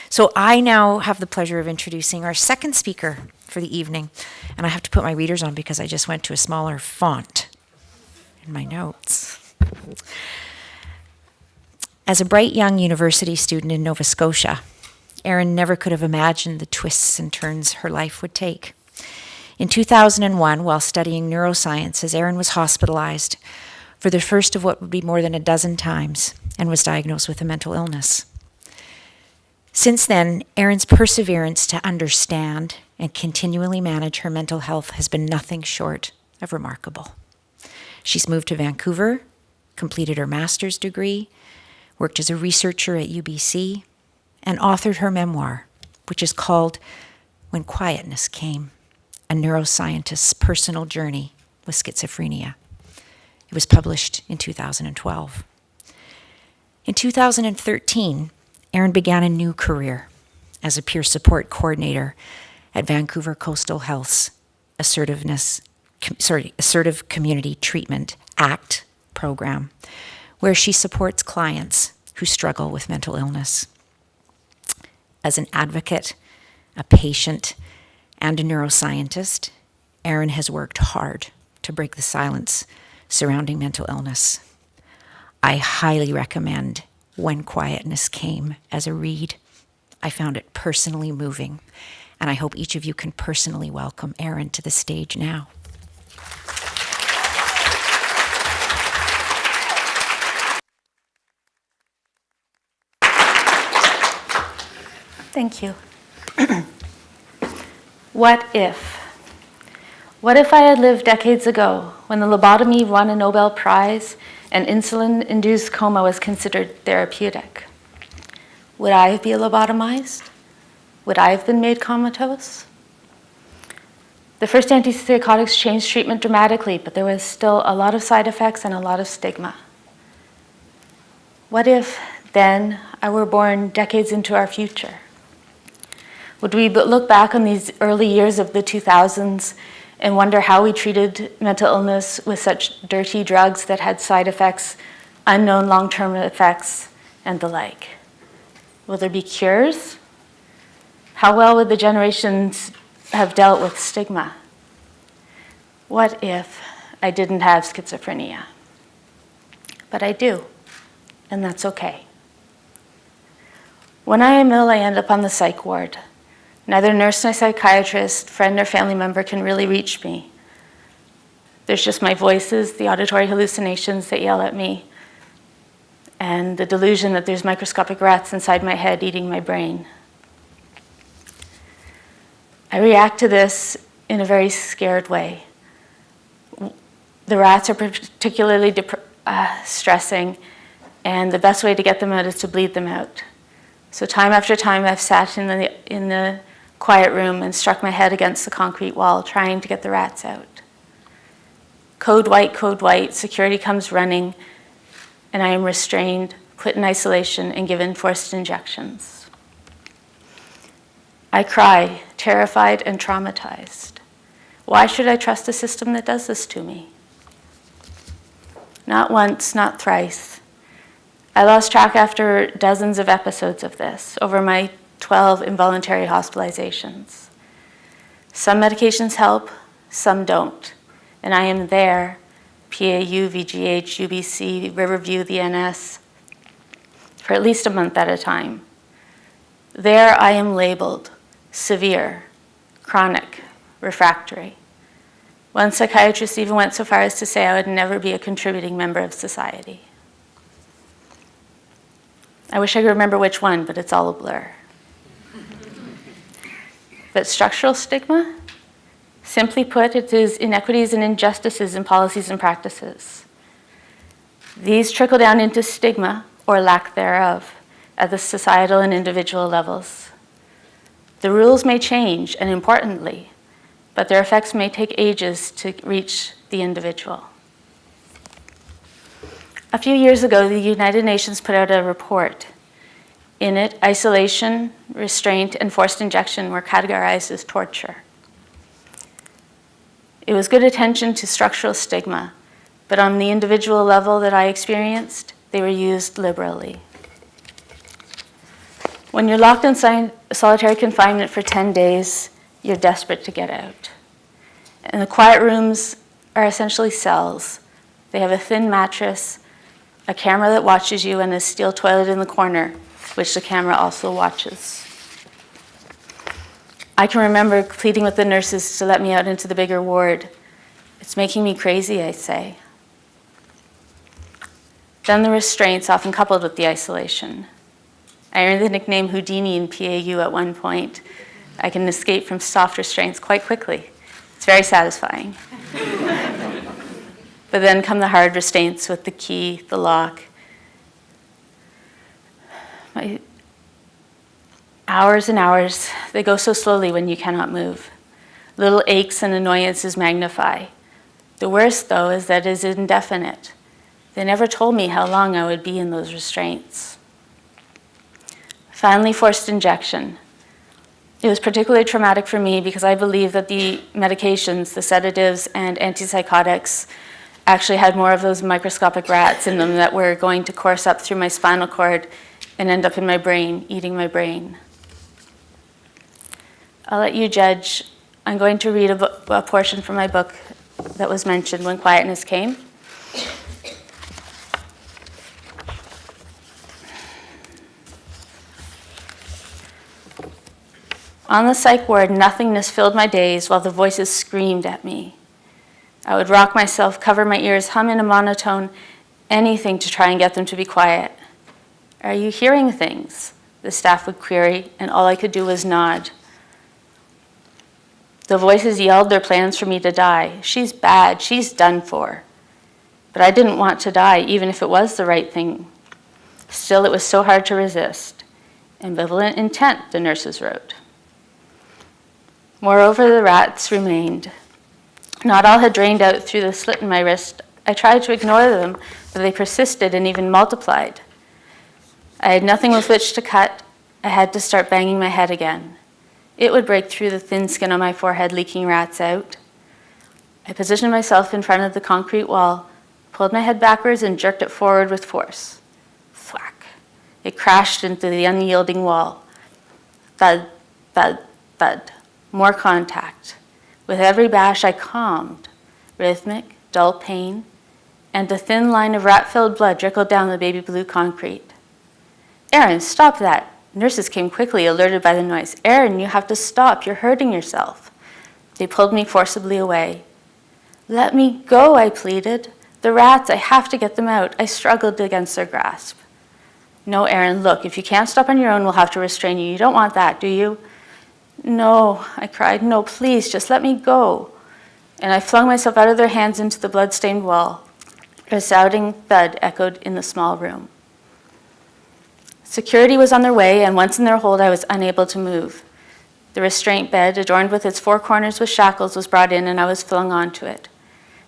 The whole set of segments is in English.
So I now have the pleasure of introducing our second speaker for the evening. And I have to put my readers on because I just went to a smaller font in my notes. As a bright young university student in Nova Scotia, Erin never could have imagined the twists and turns her life would take. In 2001, while studying neuroscience, Erin was hospitalized for the first of what would be more than a dozen times and was diagnosed with a mental illness. Since then, Erin's perseverance to understand and continually manage her mental health has been nothing short of remarkable. She's moved to Vancouver, completed her master's degree, worked as a researcher at UBC, and authored her memoir, which is called When Quietness Came, a neuroscientist's personal journey with schizophrenia. It was published in 2012. In 2013, Erin began a new career as a peer support coordinator at Vancouver Coastal Health's Assertive Community Treatment ACT program, where she supports clients who struggle with mental illness. As an advocate, a patient, and a neuroscientist, Erin has worked hard to break the silence surrounding mental illness. I highly recommend When Quietness Came as a read. I found it personally moving, and I hope each of you can personally welcome Erin to the stage now. Thank you. What if? What if I had lived decades ago when the lobotomy won a Nobel Prize and insulin-induced coma was considered therapeutic? Would I be lobotomized? Would I have been made comatose? The first antipsychotics changed treatment dramatically, but there was still a lot of side effects and a lot of stigma. What if then I were born decades into our future? Would we look back on these early years of the 2000s and wonder how we treated mental illness with such dirty drugs that had side effects, unknown long-term effects, and the like? Will there be cures? How well would the generations have dealt with stigma? What if I didn't have schizophrenia? But I do, and that's okay. When I am ill, I end up on the psych ward. Neither nurse nor psychiatrist, friend or family member can really reach me. There's just my voices, the auditory hallucinations that yell at me, and the delusion that there's microscopic rats inside my head eating my brain. I react to this in a very scared way. The rats are particularly stressing, and the best way to get them out is to bleed them out. So time after time, I've sat in the quiet room and struck my head against the concrete wall, trying to get the rats out. Code white, security comes running, and I am restrained, put in isolation, and given forced injections. I cry, terrified and traumatized. Why should I trust a system that does this to me? Not once, not thrice. I lost track after dozens of episodes of this over my 12 involuntary hospitalizations. Some medications help, some don't. And I am there, PAU, VGH, UBC, Riverview, the NS, for at least a month at a time. There I am labeled severe, chronic, refractory. One psychiatrist even went so far as to say I would never be a contributing member of society. I wish I could remember which one, but it's all a blur. But structural stigma? Simply put, it is inequities and injustices in policies and practices. These trickle down into stigma, or lack thereof, at the societal and individual levels. The rules may change, and importantly, but their effects may take ages to reach the individual. A few years ago, the United Nations put out a report. In it, isolation, restraint, and forced injection were categorized as torture. It was good attention to structural stigma, but on the individual level that I experienced, they were used liberally. When you're locked in solitary confinement for 10 days, you're desperate to get out. And the quiet rooms are essentially cells. They have a thin mattress, a camera that watches you, and a steel toilet in the corner, which the camera also watches. I can remember pleading with the nurses to let me out into the bigger ward. It's making me crazy, I say. Then the restraints, often coupled with the isolation. I earned the nickname Houdini in PAU at one point. I can escape from soft restraints quite quickly. It's very satisfying. But then come the hard restraints with the key, the lock. My hours and hours, they go so slowly when you cannot move. Little aches and annoyances magnify. The worst, though, is that it is indefinite. They never told me how long I would be in those restraints. Finally, forced injection. It was particularly traumatic for me because I believe that the medications, the sedatives and antipsychotics, actually had more of those microscopic rats in them that were going to course up through my spinal cord and end up in my brain, eating my brain. I'll let you judge. I'm going to read a portion from my book that was mentioned, When Quietness Came. On the psych ward, nothingness filled my days while the voices screamed at me. I would rock myself, cover my ears, hum in a monotone, anything to try and get them to be quiet. Are you hearing things? The staff would query, and all I could do was nod. The voices yelled their plans for me to die. She's bad, she's done for. But I didn't want to die, even if it was the right thing. Still, it was so hard to resist. Ambivalent intent, the nurses wrote. Moreover, the rats remained. Not all had drained out through the slit in my wrist. I tried to ignore them, but they persisted and even multiplied. I had nothing with which to cut. I had to start banging my head again. It would break through the thin skin on my forehead, leaking rats out. I positioned myself in front of the concrete wall, pulled my head backwards, and jerked it forward with force. Thwack. It crashed into the unyielding wall. Thud, thud, thud. More contact. With every bash, I calmed. Rhythmic, dull pain, and a thin line of rat-filled blood trickled down the baby blue concrete. Erin, stop that. Nurses came quickly, alerted by the noise. Erin, you have to stop. You're hurting yourself. They pulled me forcibly away. Let me go, I pleaded. The rats, I have to get them out. I struggled against their grasp. No, Erin, look, if you can't stop on your own, we'll have to restrain you. You don't want that, do you? No, I cried. No, please, just let me go. And I flung myself out of their hands into the blood-stained wall. A resounding thud echoed in the small room. Security was on their way, and once in their hold, I was unable to move. The restraint bed, adorned with its four corners with shackles, was brought in, and I was flung onto it.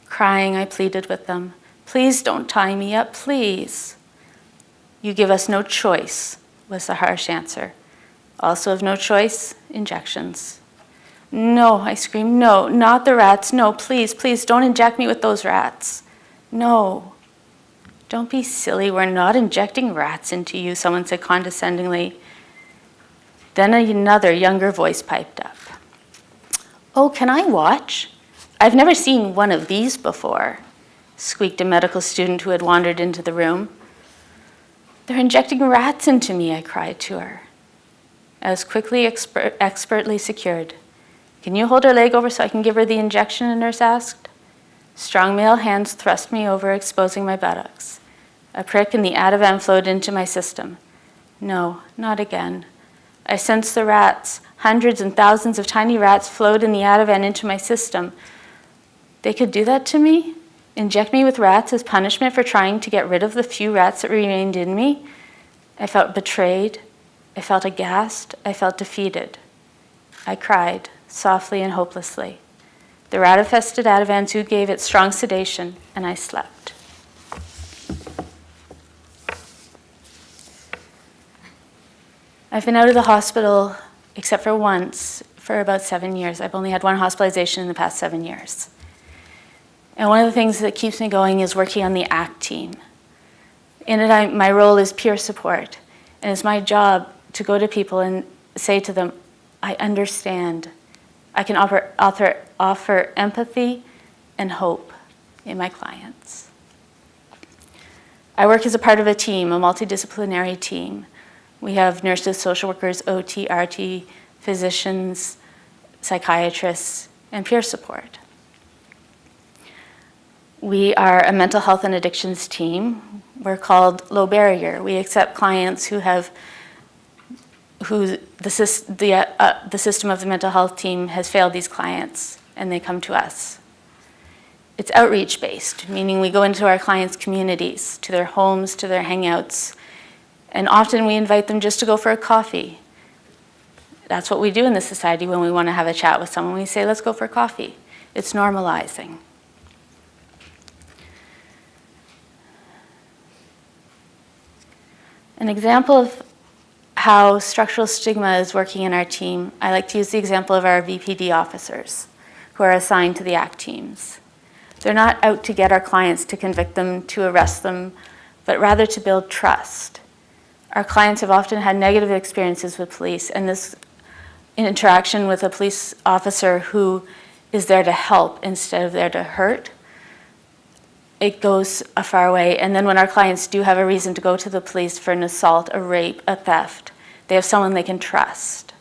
Crying, I pleaded with them. Please don't tie me up, please. You give us no choice, was the harsh answer. Also of no choice, injections. No, I screamed, no, not the rats. No, please, please, don't inject me with those rats. No. Don't be silly, we're not injecting rats into you, someone said condescendingly. Then another younger voice piped up. Oh, can I watch? I've never seen one of these before, squeaked a medical student who had wandered into the room. They're injecting rats into me, I cried to her. I was quickly, expertly secured. Can you hold her leg over so I can give her the injection, a nurse asked. Strong male hands thrust me over, exposing my buttocks. A prick and the Ativan flowed into my system. No, not again. I sensed the rats. Hundreds and thousands of tiny rats flowed in the Ativan into my system. They could do that to me? Inject me with rats as punishment for trying to get rid of the few rats that remained in me? I felt betrayed. I felt aghast. I felt defeated. I cried, softly and hopelessly. The rat-infested Ativan suit gave it strong sedation, and I slept. I've been out of the hospital, except for once, for about 7 years. I've only had one hospitalization in the past 7 years. And one of the things that keeps me going is working on the ACT team. In it, my role is peer support, and it's my job to go to people and say to them, I understand. I can offer empathy and hope in my clients. I work as a part of a team, a multidisciplinary team. We have nurses, social workers, OT, RT, physicians, psychiatrists, and peer support. We are a mental health and addictions team. We're called Low Barrier. We accept clients who the system of the mental health team has failed these clients, and they come to us. It's outreach-based, meaning we go into our clients' communities, to their homes, to their hangouts, and often we invite them just to go for a coffee. That's what we do in this society when we want to have a chat with someone. We say, let's go for a coffee. It's normalizing. An example of how structural stigma is working in our team, I like to use the example of our VPD officers who are assigned to the ACT teams. They're not out to get our clients, to convict them, to arrest them, but rather to build trust. Our clients have often had negative experiences with police, and this interaction with a police officer who is there to help instead of there to hurt, it goes a far way. And then when our clients do have a reason to go to the police for an assault, a rape, a theft, they have someone they can trust.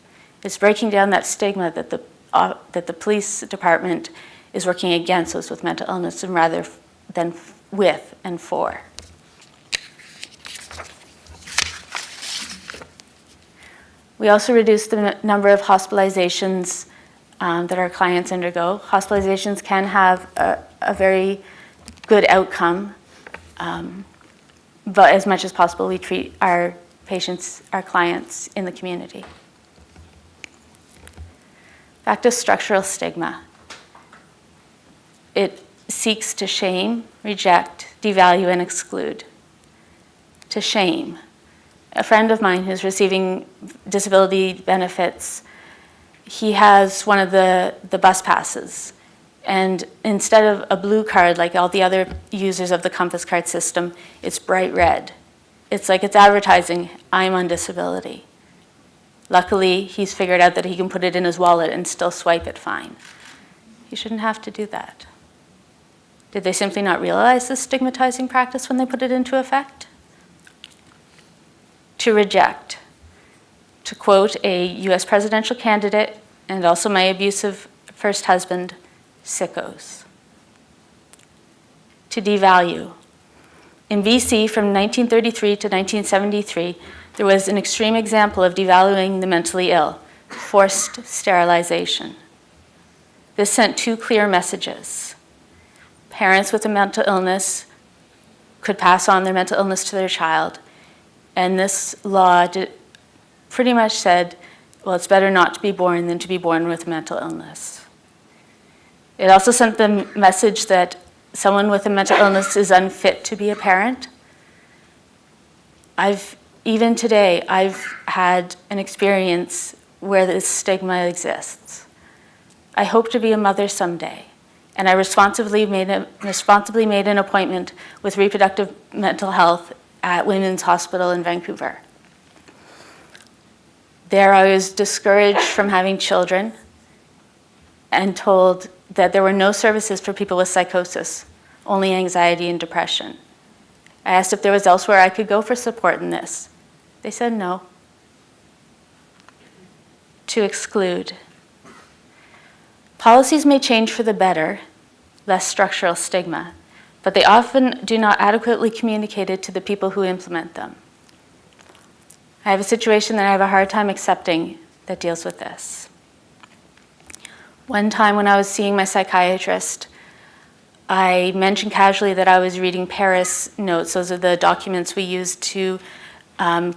It's breaking down that stigma that the police department is working against those with mental illness and rather than with and for. We also reduce the number of hospitalizations that our clients undergo. Hospitalizations can have a very good outcome, but as much as possible, we treat our patients, our clients in the community. Back to structural stigma. It seeks to shame, reject, devalue, and exclude. To shame. A friend of mine who's receiving disability benefits, he has one of the bus passes. And instead of a blue card like all the other users of the Compass card system, it's bright red. It's like it's advertising, I'm on disability. Luckily, he's figured out that he can put it in his wallet and still swipe it fine. He shouldn't have to do that. Did they simply not realize this stigmatizing practice when they put it into effect? To reject. To quote a US presidential candidate and also my abusive first husband, sickos. To devalue. In BC, from 1933 to 1973, there was an extreme example of devaluing the mentally ill, forced sterilization. This sent two clear messages. Parents with a mental illness could pass on their mental illness to their child, and this law pretty much said, well, it's better not to be born than to be born with mental illness. It also sent the message that someone with a mental illness is unfit to be a parent. Even today, I've had an experience where this stigma exists. I hope to be a mother someday, and I responsibly made an appointment with reproductive mental health at Women's Hospital in Vancouver. There I was discouraged from having children and told that there were no services for people with psychosis, only anxiety and depression. I asked if there was elsewhere I could go for support in this. They said no. To exclude. Policies may change for the better, less structural stigma, but they often do not adequately communicate it to the people who implement them. I have a situation that I have a hard time accepting that deals with this. One time when I was seeing my psychiatrist, I mentioned casually that I was reading Paris notes. Those are the documents we use to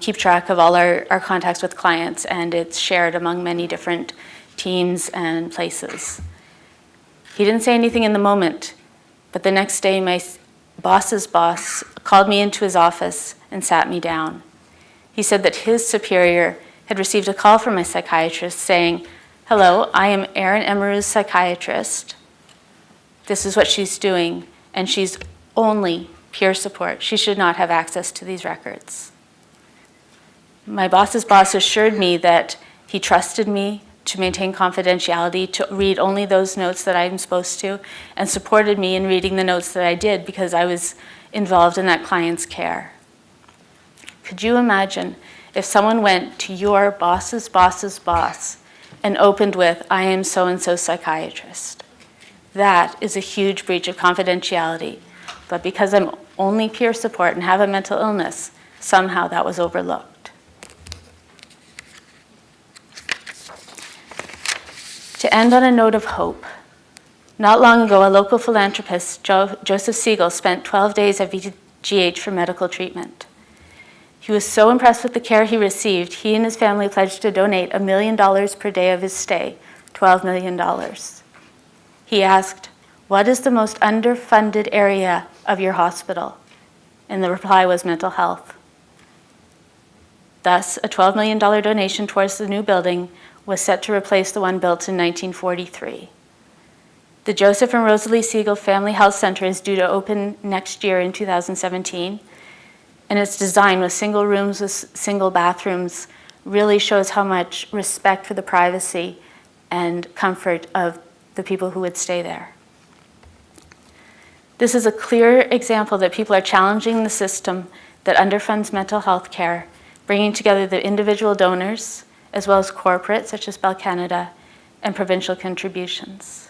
keep track of all our contacts with clients, and it's shared among many different teams and places. He didn't say anything in the moment, but the next day my boss's boss called me into his office and sat me down. He said that his superior had received a call from my psychiatrist saying, "Hello, I am Erin Emiru's psychiatrist. This is what she's doing, and she's only peer support. She should not have access to these records." My boss's boss assured me that he trusted me to maintain confidentiality, to read only those notes that I'm supposed to, and supported me in reading the notes that I did because I was involved in that client's care. Could you imagine if someone went to your boss's boss's boss and opened with, "I am so-and-so psychiatrist"? That is a huge breach of confidentiality. But because I'm only peer support and have a mental illness, somehow that was overlooked. To end on a note of hope, not long ago, a local philanthropist, Joseph Siegel, spent 12 days at VGH for medical treatment. He was so impressed with the care he received, he and his family pledged to donate $1 million per day of his stay, $12 million. He asked, "What is the most underfunded area of your hospital?" And the reply was mental health. Thus, a $12 million donation towards the new building was set to replace the one built in 1943. The Joseph and Rosalie Siegel Family Health Center is due to open next year in 2017, and its design with single rooms with single bathrooms really shows how much respect for the privacy and comfort of the people who would stay there. This is a clear example that people are challenging the system that underfunds mental health care, bringing together the individual donors, as well as corporate, such as Bell Canada, and provincial contributions.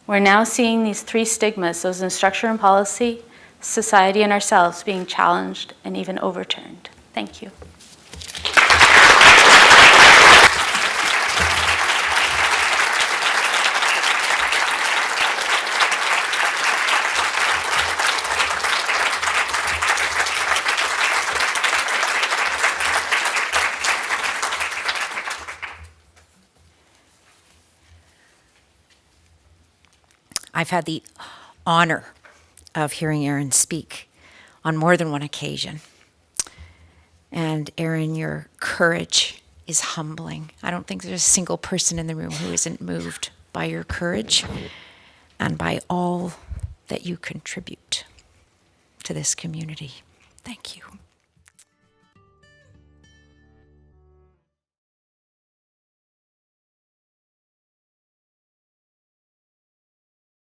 We're now seeing these three stigmas, those in structure and policy, society, and ourselves, being challenged and even overturned. Thank you. I've had the honor of hearing Erin speak on more than one occasion. And Erin, your courage is humbling. I don't think there's a single person in the room who isn't moved by your courage and by all that you contribute to this community. Thank you.